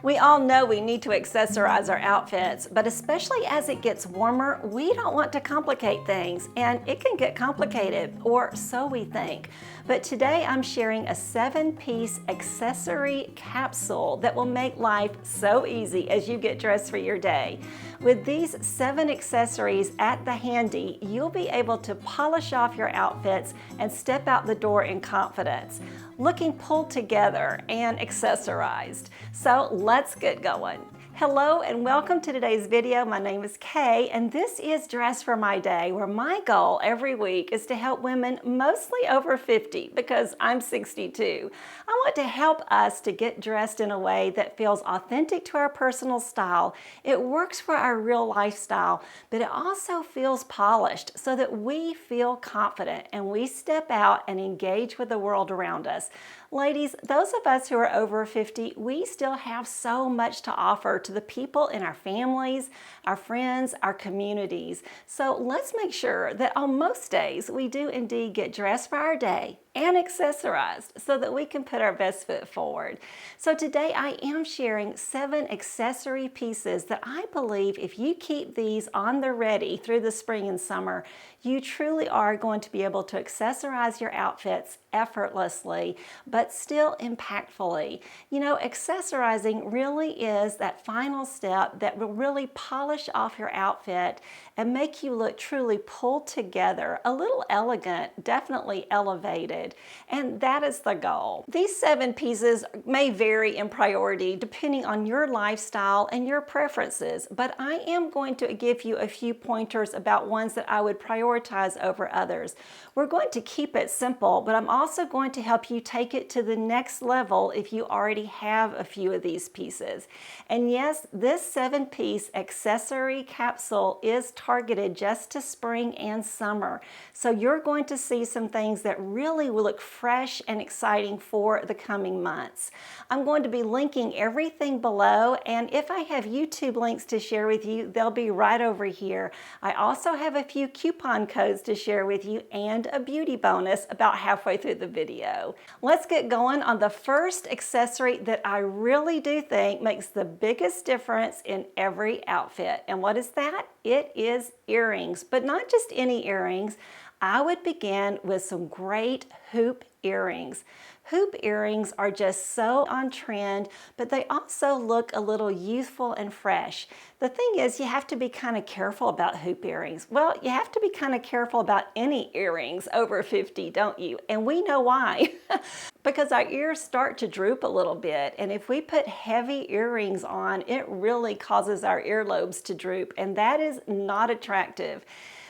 We all know we need to accessorize our outfits, but especially as it gets warmer, we don't want to complicate things, and it can get complicated, or so we think. But today I'm sharing a 7-piece accessory capsule that will make life so easy as you get dressed for your day. With these 7 accessories at the handy, you'll be able to polish off your outfits and step out the door in confidence, looking pulled together and accessorized. So let's get going. Hello and welcome to today's video. My name is Kay and this is Dress for My Day, where my goal every week is to help women mostly over 50 because I'm 62. I want to help us to get dressed in a way that feels authentic to our personal style. It works for our real lifestyle, but it also feels polished so that we feel confident and we step out and engage with the world around us. Ladies, those of us who are over 50, we still have so much to offer to the people in our families, our friends, our communities. So let's make sure that on most days we do indeed get dressed for our day and accessorized so that we can put our best foot forward. So today I am sharing 7 accessory pieces that I believe if you keep these on the ready through the spring and summer, you truly are going to be able to accessorize your outfits effortlessly, but still impactfully. You know, accessorizing really is that final step that will really polish off your outfit and make you look truly pulled together, a little elegant, definitely elevated. And that is the goal. These 7 pieces may vary in priority depending on your lifestyle and your preferences, but I am going to give you a few pointers about ones that I would prioritize over others. We're going to keep it simple, but I'm also going to help you take it to the next level if you already have a few of these pieces. And yes, this 7-piece accessory capsule is targeted just to spring and summer. So you're going to see some things that really will look fresh and exciting for the coming months. I'm going to be linking everything below, and if I have YouTube links to share with you, they'll be right over here. I also have a few coupon codes to share with you and a beauty bonus about halfway through the video. Let's get going on the first accessory that I really do think makes the biggest difference in every outfit. And what is that? It is earrings, but not just any earrings. I would begin with some great hoop earrings. Hoop earrings are just so on trend, but they also look a little youthful and fresh. The thing is, you have to be kind of careful about hoop earrings. Well, you have to be kind of careful about any earrings over 50, don't you? And we know why. Because our ears start to droop a little bit, and if we put heavy earrings on, it really causes our earlobes to droop, and that is not attractive.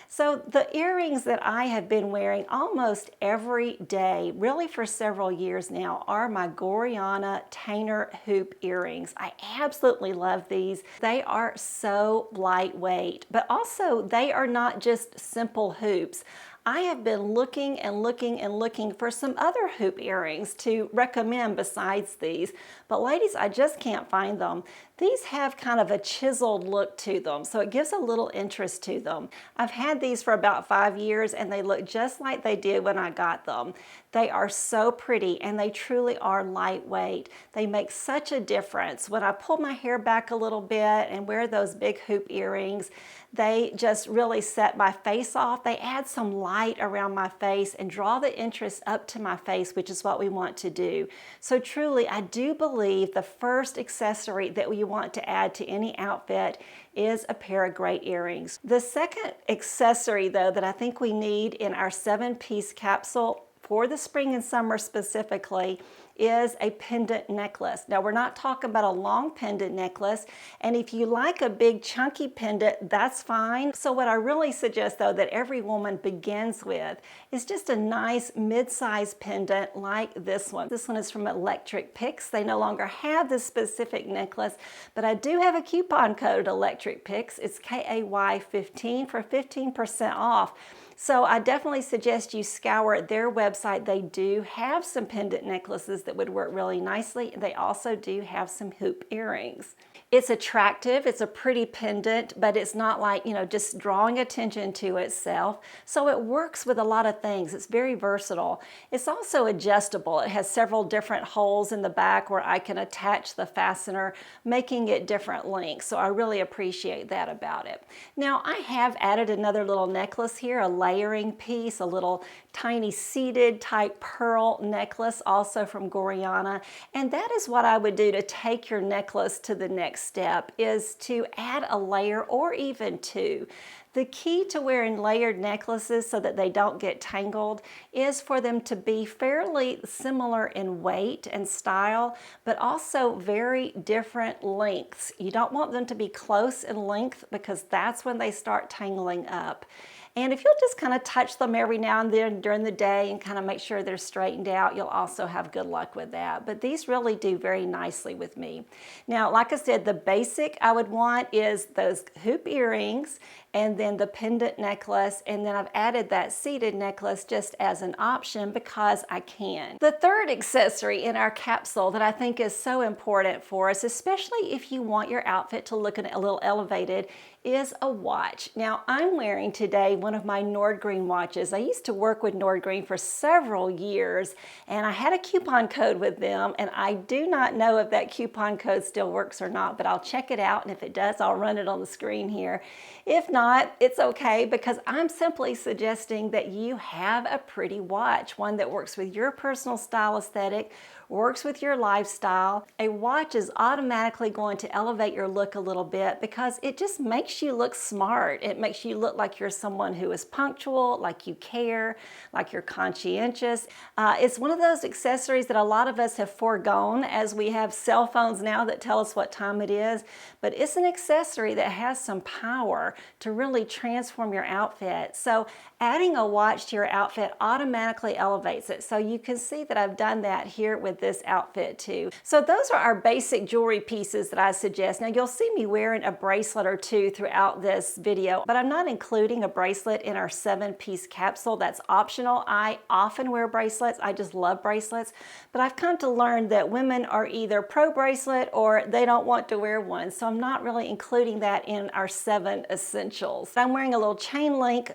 So the earrings that I have been wearing almost every day, really for several years now, are my Gorjana Tainer hoop earrings. I absolutely love these. They are so lightweight, but also they are not just simple hoops. I have been looking and looking and looking for some other hoop earrings to recommend besides these, but ladies, I just can't find them. These have kind of a chiseled look to them, so it gives a little interest to them. I've had these for about 5 years and they look just like they did when I got them. They are so pretty and they truly are lightweight. They make such a difference. When I pull my hair back a little bit and wear those big hoop earrings, they just really set my face off. They add some light around my face and draw the interest up to my face, which is what we want to do. So truly, I do believe the first accessory that you want to add to any outfit is a pair of great earrings. The second accessory, though, that I think we need in our 7-piece capsule for the spring and summer specifically is a pendant necklace. Now, we're not talking about a long pendant necklace, and if you like a big chunky pendant, that's fine. So what I really suggest, though, that every woman begins with is just a nice mid-size pendant like this one. This one is from Electric Picks. They no longer have this specific necklace, but I do have a coupon code, Electric Picks. It's KAY15 for 15% off. So I definitely suggest you scour their website. They do have some pendant necklaces that would work really nicely. They also do have some hoop earrings. It's attractive, it's a pretty pendant, but it's not like, just drawing attention to itself. So it works with a lot of things. It's very versatile. It's also adjustable. It has several different holes in the back where I can attach the fastener, making it different lengths. So I really appreciate that about it. Now I have added another little necklace here, a layering piece, a little tiny seated type pearl necklace, also from Gorjana. And that is what I would do to take your necklace to the next step, is to add a layer or even two. The key to wearing layered necklaces so that they don't get tangled is for them to be fairly similar in weight and style, but also very different lengths. You don't want them to be close in length because that's when they start tangling up. And if you'll just kind of touch them every now and then during the day and kind of make sure they're straightened out, you'll also have good luck with that. But these really do very nicely with me. Now, like I said, the basic I would want is those hoop earrings and then the pendant necklace, and then I've added that seated necklace just as an option because I can. The third accessory in our capsule that I think is so important for us, especially if you want your outfit to look a little elevated, is a watch. Now I'm wearing today one of my Nordgreen watches. I used to work with Nordgreen for several years and I had a coupon code with them, and I do not know if that coupon code still works or not, but I'll check it out, and if it does, I'll run it on the screen here. If not, it's okay, because I'm simply suggesting that you have a pretty watch, one that works with your personal style aesthetic, works with your lifestyle. A watch is automatically going to elevate your look a little bit because it just makes you look smart. It makes you look like you're someone who is punctual, like you care, like you're conscientious. It's one of those accessories that a lot of us have foregone as we have cell phones now that tell us what time it is, but it's an accessory that has some power to really transform your outfit. So adding a watch to your outfit automatically elevates it. So you can see that I've done that here with this outfit too. So those are our basic jewelry pieces that I suggest. Now you'll see me wearing a bracelet or two throughout this video, but I'm not including a bracelet in our 7-piece capsule. That's optional. I often wear bracelets. I just love bracelets, but I've come to learn that women are either pro bracelet or they don't want to wear one. So I'm not really including that in our 7 essentials. I'm wearing a little chain link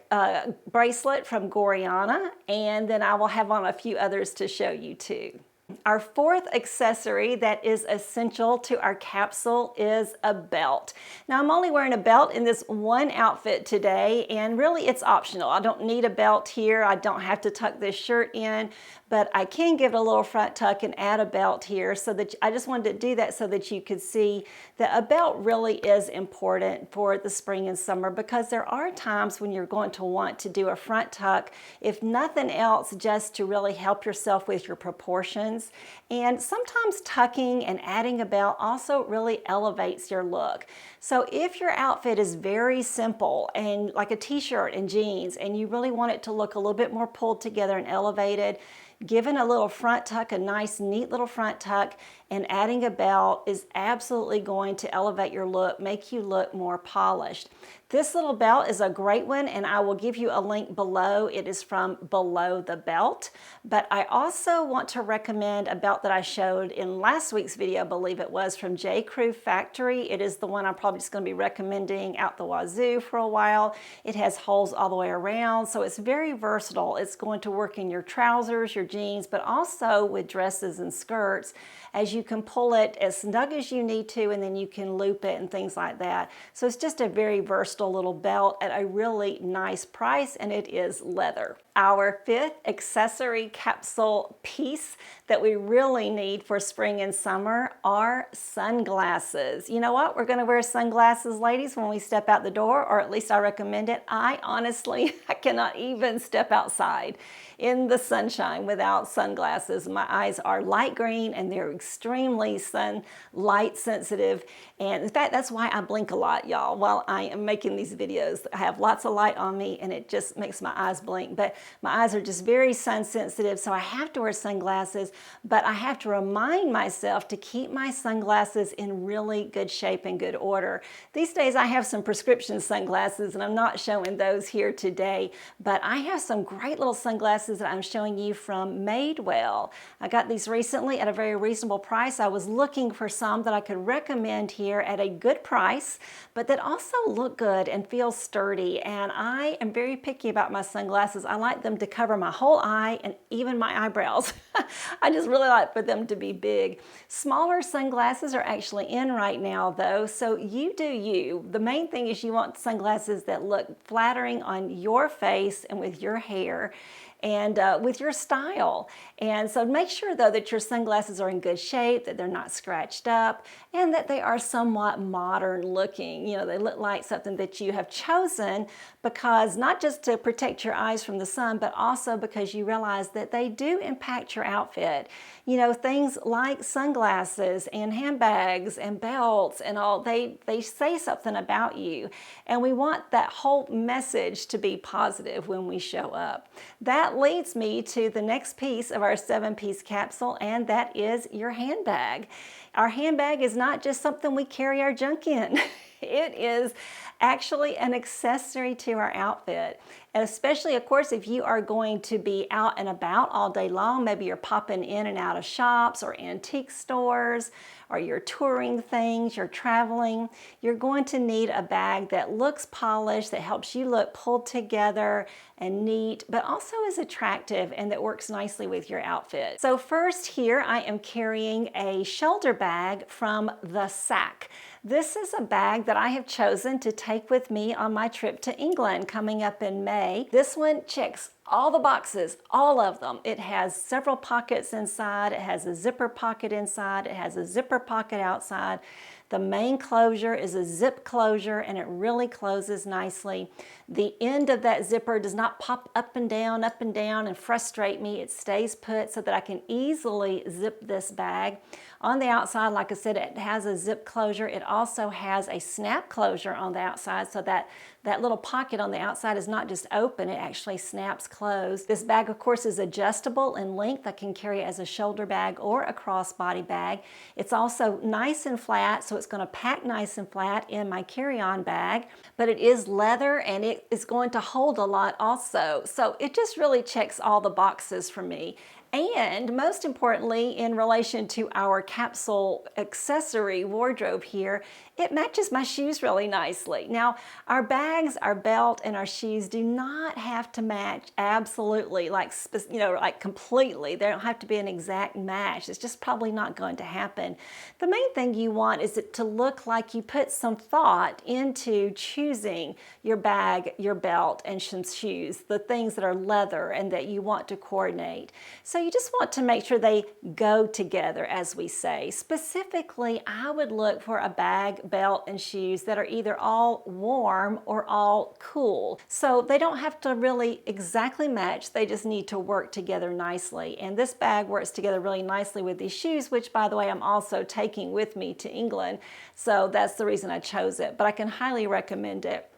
bracelet from Gorjana, and then I will have on a few others to show you too. Our fourth accessory that is essential to our capsule is a belt. Now I'm only wearing a belt in this one outfit today, and really it's optional. I don't need a belt here. I don't have to tuck this shirt in, but I can give it a little front tuck and add a belt here, so that I just wanted to do that so that you could see that a belt really is important for the spring and summer, because there are times when you're going to want to do a front tuck, if nothing else, just to really help yourself with your proportions. And sometimes tucking and adding a belt also really elevates your look. So if your outfit is very simple and like a t-shirt and jeans, and you really want it to look a little bit more pulled together and elevated, giving a little front tuck, a nice neat little front tuck, and adding a belt is absolutely going to elevate your look, make you look more polished. This little belt is a great one, and I will give you a link below. It is from Below the Belt. But I also want to recommend a belt that I showed in last week's video, I believe it was, from J. Crew Factory. It is the one I'm probably just going to be recommending out the wazoo for a while. It has holes all the way around, so it's very versatile. It's going to work in your trousers, your jeans, but also with dresses and skirts, as you can pull it as snug as you need to, and then you can loop it and things like that. So it's just a very versatile little belt at a really nice price, and it is leather. Our fifth accessory capsule piece that we really need for spring and summer are sunglasses. You know what? We're going to wear sunglasses, ladies, when we step out the door, or at least I recommend it. I honestly cannot even step outside in the sunshine without sunglasses. My eyes are light green and they're extremely sunlight sensitive. And in fact, that's why I blink a lot, y'all, while I am making these videos. I have lots of light on me and it just makes my eyes blink. But my eyes are just very sun sensitive, so I have to wear sunglasses. but I have to remind myself to keep my sunglasses in really good shape and good order. These days I have some prescription sunglasses, and I'm not showing those here today, but I have some great little sunglasses that I'm showing you from Madewell. I got these recently at a very reasonable price. I was looking for some that I could recommend here at a good price, but that also look good and feel sturdy. And I am very picky about my sunglasses. I like them to cover my whole eye and even my eyebrows. I just really like for them to be big. Smaller sunglasses are actually in right now though, so you do you. The main thing is you want sunglasses that look flattering on your face and with your hair and with your style. And so make sure though that your sunglasses are in good shape, that they're not scratched up, and that they are somewhat modern looking. You know, they look like something that you have chosen because not just to protect your eyes from the sun, but also because you realize that they do impact your outfit. You know, things like sunglasses and handbags and belts and all, they say something about you. And we want that whole message to be positive when we show up. That leads me to the next piece of our 7-piece capsule, and that is your handbag. Our handbag is not just something we carry our junk in. It is actually an accessory to our outfit. And especially, of course, if you are going to be out and about all day long, maybe you're popping in and out of shops or antique stores, or you're touring things, you're traveling, you're going to need a bag that looks polished, that helps you look pulled together and neat, but also is attractive and that works nicely with your outfit. So first here, I am carrying a shoulder bag from The Sack. This is a bag that I have chosen to take with me on my trip to England coming up in May. This one checks all the boxes, all of them. It has several pockets inside. It has a zipper pocket inside. It has a zipper pocket outside. The main closure is a zip closure, and it really closes nicely. The end of that zipper does not pop up and down and frustrate me. It stays put so that I can easily zip this bag. On the outside, like I said, it has a zip closure. It also has a snap closure on the outside, so that little pocket on the outside is not just open, it actually snaps closed. This bag, of course, is adjustable in length. I can carry it as a shoulder bag or a crossbody bag. It's also nice and flat, so it's going to pack nice and flat in my carry-on bag, but it is leather and it is going to hold a lot also. So it just really checks all the boxes for me. And most importantly, in relation to our capsule accessory wardrobe here, it matches my shoes really nicely. Now, our bags, our belt, and our shoes do not have to match absolutely, like completely. They don't have to be an exact match. It's just probably not going to happen. The main thing you want is it to look like you put some thought into choosing your bag, your belt, and some shoes, the things that are leather and that you want to coordinate. So you just want to make sure they go together, as we say. Specifically, I would look for a bag, belt, and shoes that are either all warm or all cool. So they don't have to really exactly match, they just need to work together nicely. And this bag works together really nicely with these shoes, which, by the way, I'm also taking with me to England. So that's the reason I chose it, but I can highly recommend it.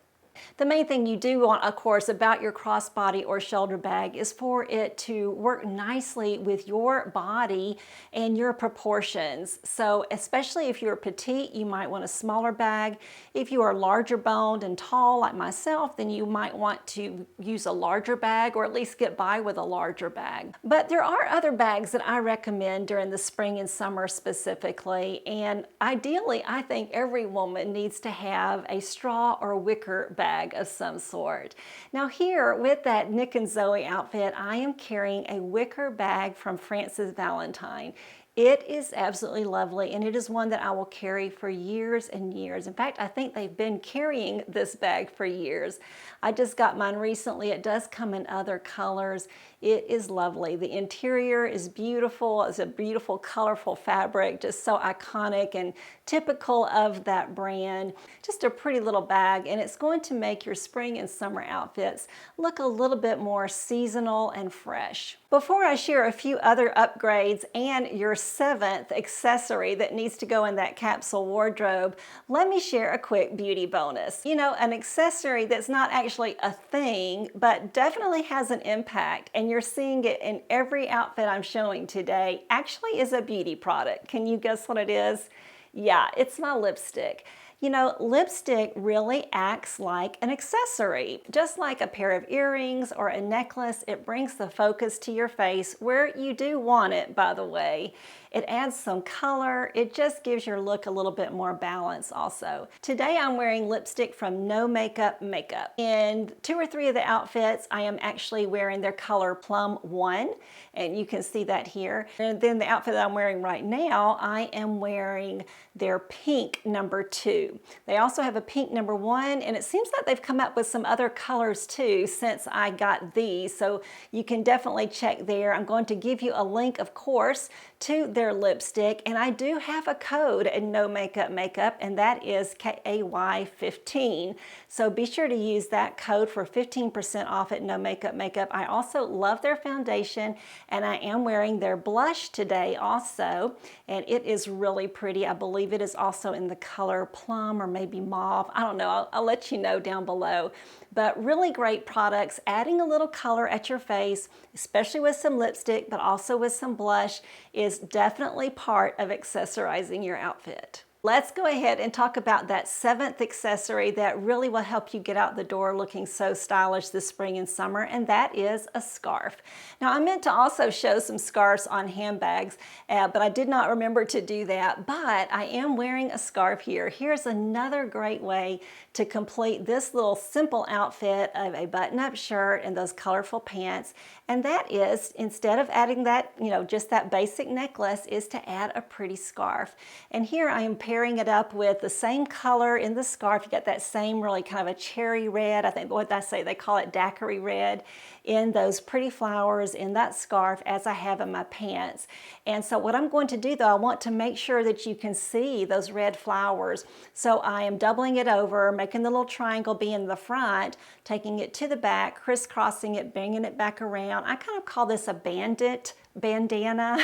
The main thing you do want, of course, about your crossbody or shoulder bag is for it to work nicely with your body and your proportions. So especially if you're petite, you might want a smaller bag. If you are larger boned and tall like myself, then you might want to use a larger bag or at least get by with a larger bag. But there are other bags that I recommend during the spring and summer specifically, and ideally I think every woman needs to have a straw or wicker bag of some sort. Now here with that Nick and Zoe outfit, I am carrying a wicker bag from Frances Valentine. It is absolutely lovely, and it is one that I will carry for years and years. In fact, I think they've been carrying this bag for years. I just got mine recently. It does come in other colors. It is lovely. The interior is beautiful. It's a beautiful, colorful fabric, just so iconic and typical of that brand. Just a pretty little bag, and it's going to make your spring and summer outfits look a little bit more seasonal and fresh. Before I share a few other upgrades and your 7th accessory that needs to go in that capsule wardrobe, let me share a quick beauty bonus. You know, an accessory that's not actually a thing, but definitely has an impact, and you're seeing it in every outfit I'm showing today, actually is a beauty product. Can you guess what it is? Yeah, it's my lipstick. You know, lipstick really acts like an accessory. Just like a pair of earrings or a necklace, it brings the focus to your face where you do want it, by the way. It adds some color. It just gives your look a little bit more balance also. Today I'm wearing lipstick from No Makeup Makeup. In 2 or 3 of the outfits, I am actually wearing their color Plum 1, and you can see that here. And then the outfit that I'm wearing right now, I am wearing their pink number 2. They also have a pink number 1, and it seems like they've come up with some other colors too since I got these, so you can definitely check there. I'm going to give you a link, of course, to their lipstick, and I do have a code at No Makeup Makeup, and that is KAY15. So be sure to use that code for 15% off at No Makeup Makeup. I also love their foundation, and I am wearing their blush today also, and it is really pretty. I believe it is also in the color plum or maybe mauve. I don't know. I'll let you know down below. But really great products, adding a little color at your face, especially with some lipstick, but also with some blush, is definitely part of accessorizing your outfit. Let's go ahead and talk about that 7th accessory that really will help you get out the door looking so stylish this spring and summer, and that is a scarf. Now, I meant to also show some scarves on handbags, but I did not remember to do that, but I am wearing a scarf here. Here's another great way to complete this little simple outfit of a button-up shirt and those colorful pants, and that is, instead of adding that, just that basic necklace, is to add a pretty scarf. And here I am pairing it up with the same color in the scarf. You got that same really kind of a cherry red, I think what did I say, they call it daiquiri red, in those pretty flowers in that scarf as I have in my pants. And so what I'm going to do though, I want to make sure that you can see those red flowers. So I am doubling it over, making the little triangle be in the front, taking it to the back, crisscrossing it, bringing it back around. I kind of call this a bandana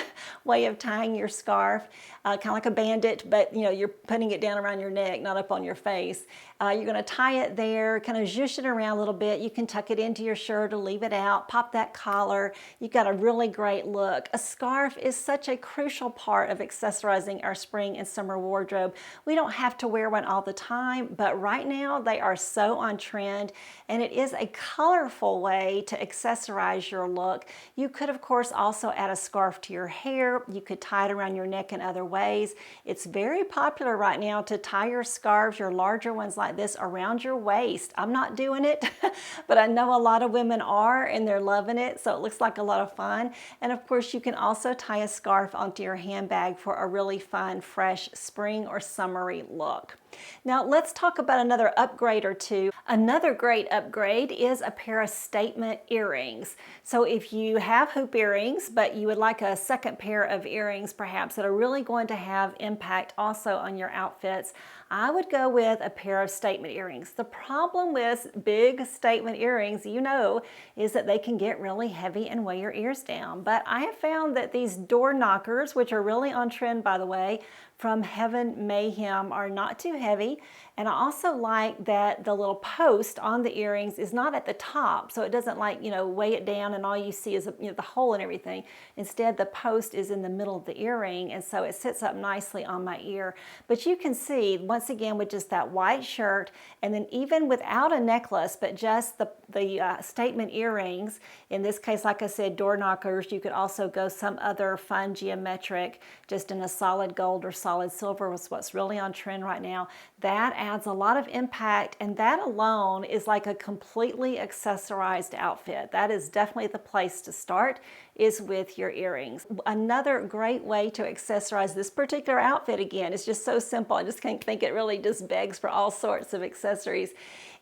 way of tying your scarf, kind of like a bandit, but you're putting it down around your neck, not up on your face. You're going to tie it there, kind of zhoosh it around a little bit. You can tuck it into your shirt or leave it out, pop that collar. You've got a really great look. A scarf is such a crucial part of accessorizing our spring and summer wardrobe. We don't have to wear one all the time, but right now they are so on trend, and it is a colorful way to accessorize your look. You could, of course, also add a scarf to your hair. You could tie it around your neck in other ways. It's very popular right now to tie your scarves, your larger ones like this, around your waist. I'm not doing it, but I know a lot of women are, and they're loving it, so it looks like a lot of fun. And of course, you can also tie a scarf onto your handbag for a really fun, fresh spring or summery look. Now let's talk about another upgrade or two. Another great upgrade is a pair of statement earrings. So if you have hoop earrings, but you would like a second pair of earrings perhaps that are really going to have impact also on your outfits, I would go with a pair of statement earrings. The problem with big statement earrings, is that they can get really heavy and weigh your ears down. But I have found that these door knockers, which are really on trend by the way, from Heaven Mayhem, are not too heavy. And I also like that the little post on the earrings is not at the top, so it doesn't weigh it down and all you see is the hole and everything. Instead, the post is in the middle of the earring, and so it sits up nicely on my ear. But you can see, once again, with just that white shirt, and then even without a necklace, but just the statement earrings, in this case, like I said, door knockers, you could also go some other fun geometric, just in a solid gold or solid silver was what's really on trend right now. That adds a lot of impact, and that alone is like a completely accessorized outfit. That is definitely the place to start, is with your earrings. Another great way to accessorize this particular outfit, again, is just so simple. I just can't think it really just begs for all sorts of accessories,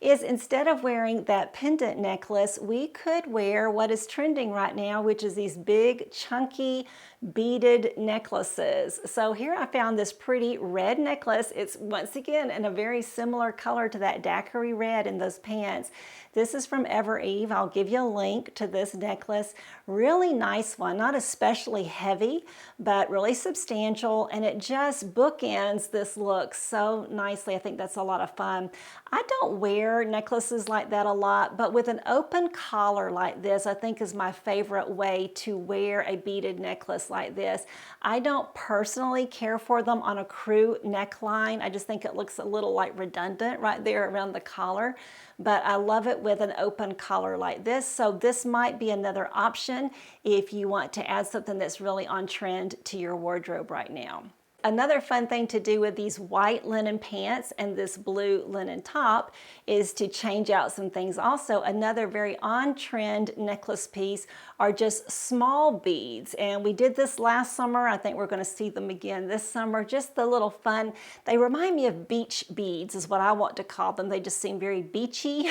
is instead of wearing that pendant necklace, we could wear what is trending right now, which is these big, chunky beaded necklaces. So here I found this pretty red necklace. It's once again in a very similar color to that daiquiri red in those pants. This is from Ever Eve. I'll give you a link to this necklace. Really nice one, not especially heavy, but really substantial, and it just bookends this look so nicely. I think that's a lot of fun. I don't wear necklaces like that a lot, but with an open collar like this, I think is my favorite way to wear a beaded necklace like this. I don't personally care for them on a crew neckline. I just think it looks a little like redundant right there around the collar, but I love it with an open collar like this. So this might be another option if you want to add something that's really on trend to your wardrobe right now. Another fun thing to do with these white linen pants and this blue linen top is to change out some things. Also, another very on-trend necklace piece are just small beads. And we did this last summer. I think we're going to see them again this summer. Just the little fun. They remind me of beach beads is what I want to call them. They just seem very beachy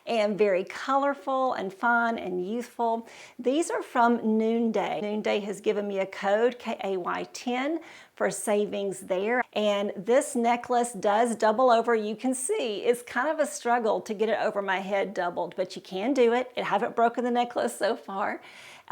and very colorful and fun and youthful. These are from Noonday. Noonday has given me a code, KAY10, for savings there. And this necklace does double over. You can see it's kind of a struggle to get it over my head doubled, but you can do it. I haven't broken the necklace so far.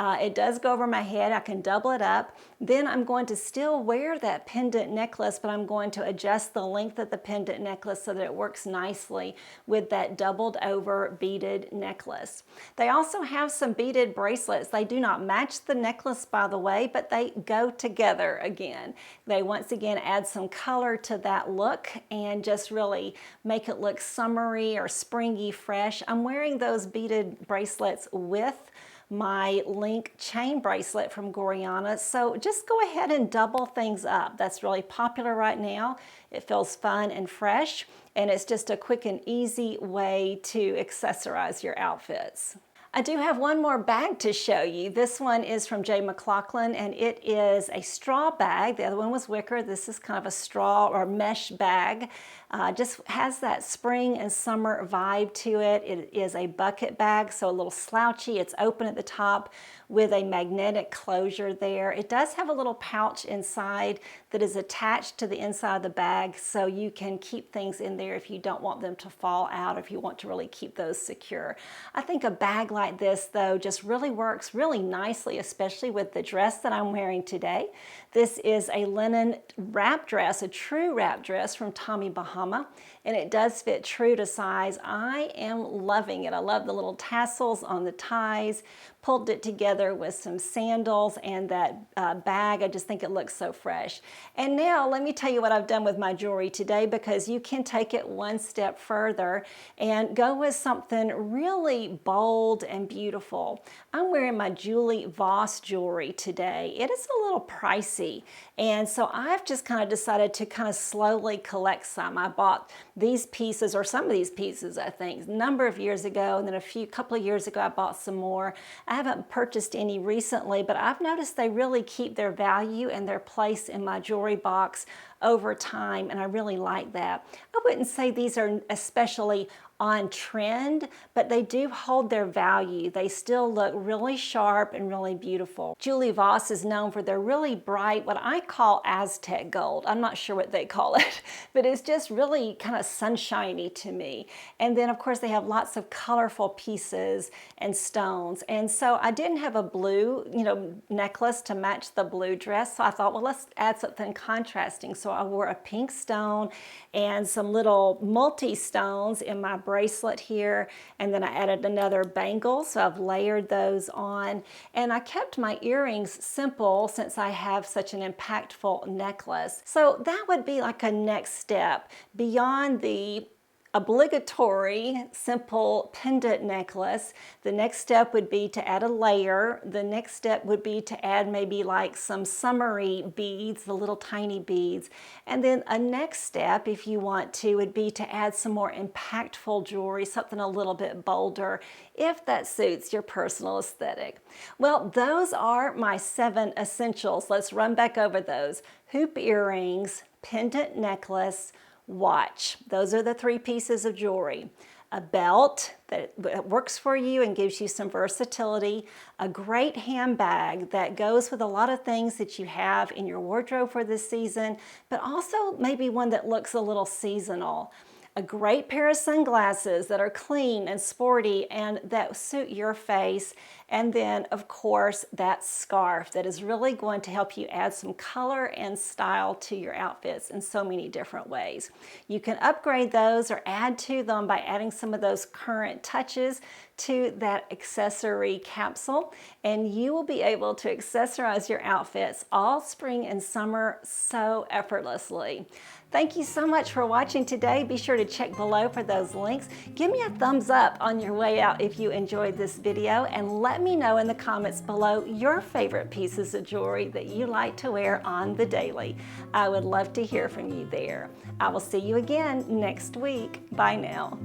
It does go over my head. I can double it up. Then I'm going to still wear that pendant necklace, but I'm going to adjust the length of the pendant necklace so that it works nicely with that doubled over beaded necklace. They also have some beaded bracelets. They do not match the necklace, by the way, but they go together again. They once again add some color to that look and just really make it look summery or springy fresh. I'm wearing those beaded bracelets with my link chain bracelet from Gorjana. So just go ahead and double things up. That's really popular right now. It feels fun and fresh, and it's just a quick and easy way to accessorize your outfits. I do have one more bag to show you. This one is from J. McLaughlin, and it is a straw bag. The other one was wicker. This is kind of a straw or mesh bag. Just has that spring and summer vibe to it. It is a bucket bag, so a little slouchy. It's open at the top with a magnetic closure there. It does have a little pouch inside that is attached to the inside of the bag, so you can keep things in there if you don't want them to fall out, if you want to really keep those secure. I think a bag like this, though, just really works really nicely, especially with the dress that I'm wearing today. This is a linen wrap dress, a true wrap dress from Tommy Bahama, and it does fit true to size. I am loving it. I love the little tassels on the ties, pulled it together with some sandals and that bag. I just think it looks so fresh. And now let me tell you what I've done with my jewelry today, because you can take it one step further and go with something really bold and beautiful. I'm wearing my Julie Voss jewelry today. It is a little pricey, and so I've just kind of decided to kind of slowly collect some. I bought these pieces, or some of these pieces, I think, a number of years ago, and then a couple of years ago I bought some more. I haven't purchased any recently, but I've noticed they really keep their value and their place in my jewelry box over time, and I really like that. I wouldn't say these are especially on trend, but they do hold their value. They still look really sharp and really beautiful. Julie Voss is known for their really bright, what I call Aztec gold. I'm not sure what they call it, but it's just really kind of sunshiny to me. And then of course they have lots of colorful pieces and stones. And so I didn't have a blue, necklace to match the blue dress. So I thought, well, let's add something contrasting. So I wore a pink stone and some little multi-stones in my bracelet here, and then I added another bangle, so I've layered those on, and I kept my earrings simple since I have such an impactful necklace. So that would be like a next step beyond the obligatory simple pendant necklace. The next step would be to add a layer. The next step would be to add maybe like some summery beads, the little tiny beads. And then a next step, if you want to, would be to add some more impactful jewelry, something a little bit bolder, if that suits your personal aesthetic. Well, those are my 7 essentials. Let's run back over those. Hoop earrings, pendant necklace, watch. Those are the 3 pieces of jewelry. a belt that works for you and gives you some versatility, a great handbag that goes with a lot of things that you have in your wardrobe for this season, but also maybe one that looks a little seasonal. A great pair of sunglasses that are clean and sporty and that suit your face. And then, of course, that scarf that is really going to help you add some color and style to your outfits in so many different ways. You can upgrade those or add to them by adding some of those current touches to that accessory capsule, and you will be able to accessorize your outfits all spring and summer so effortlessly. Thank you so much for watching today. Be sure to check below for those links. Give me a thumbs up on your way out if you enjoyed this video, and let me know in the comments below your favorite pieces of jewelry that you like to wear on the daily. I would love to hear from you there. I will see you again next week. Bye now.